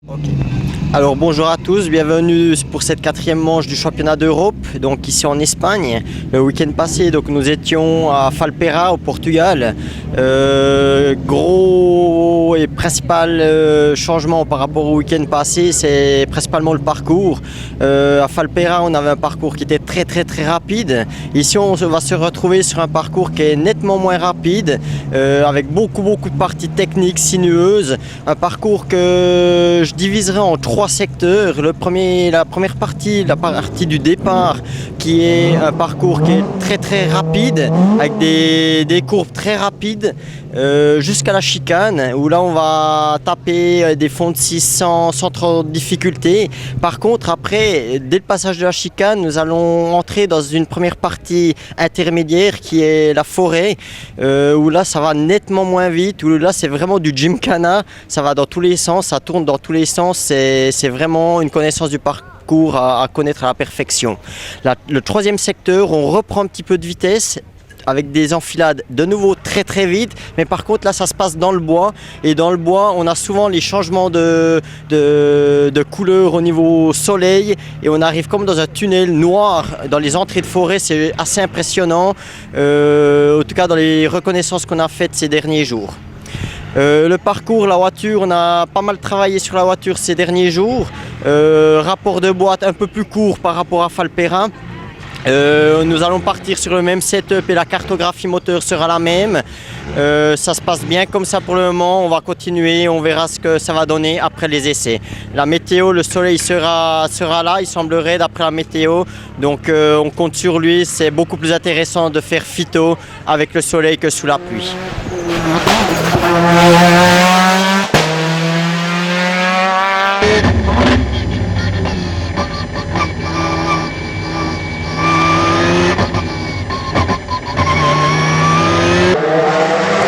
Ok. Alors bonjour à tous, bienvenue pour cette quatrième manche du championnat d'Europe, donc ici en Espagne. Le week-end passé, donc nous étions à Falpera au Portugal. Gros et principal changement par rapport au week-end passé, c'est principalement le parcours. À Falpera, on avait un parcours qui était très rapide. Ici, on va se retrouver sur un parcours qui est nettement moins rapide, avec beaucoup de parties techniques, sinueuses. Un parcours que je diviserai en trois secteurs. La première partie, la partie du départ, qui est un parcours qui est très rapide, avec des courbes très rapides, jusqu'à la chicane, où là on va taper des fonds de 600 sans trop de difficulté. Par contre, après, dès le passage de la chicane, nous allons entrer dans une première partie intermédiaire qui est la forêt, où là ça va nettement moins vite, où là c'est vraiment du gymkhana, ça va dans tous les sens, ça tourne dans tous les sens, c'est vraiment une connaissance du parcours à connaître à la perfection. Le troisième secteur, on reprend un petit peu de vitesse, avec des enfilades de nouveau très vite, mais par contre là ça se passe dans le bois, et dans le bois on a souvent les changements de couleur au niveau soleil, et on arrive comme dans un tunnel noir dans les entrées de forêt. C'est assez impressionnant, en tout cas dans les reconnaissances qu'on a faites ces derniers jours. Le parcours, la voiture, on a pas mal travaillé sur la voiture ces derniers jours. Rapport de boîte un peu plus court par rapport à Falpera. Nous allons partir sur le même setup et la cartographie moteur sera la même. Ça se passe bien comme ça pour le moment, on va continuer, on verra ce que ça va donner après les essais. La météo, le soleil sera là, il semblerait, d'après la météo, donc on compte sur lui. C'est beaucoup plus intéressant de faire phyto avec le soleil que sous la pluie.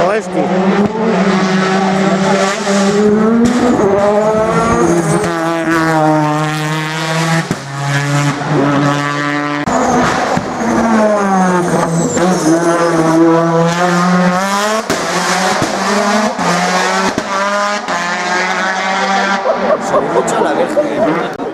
Ouais, je trouve. Ça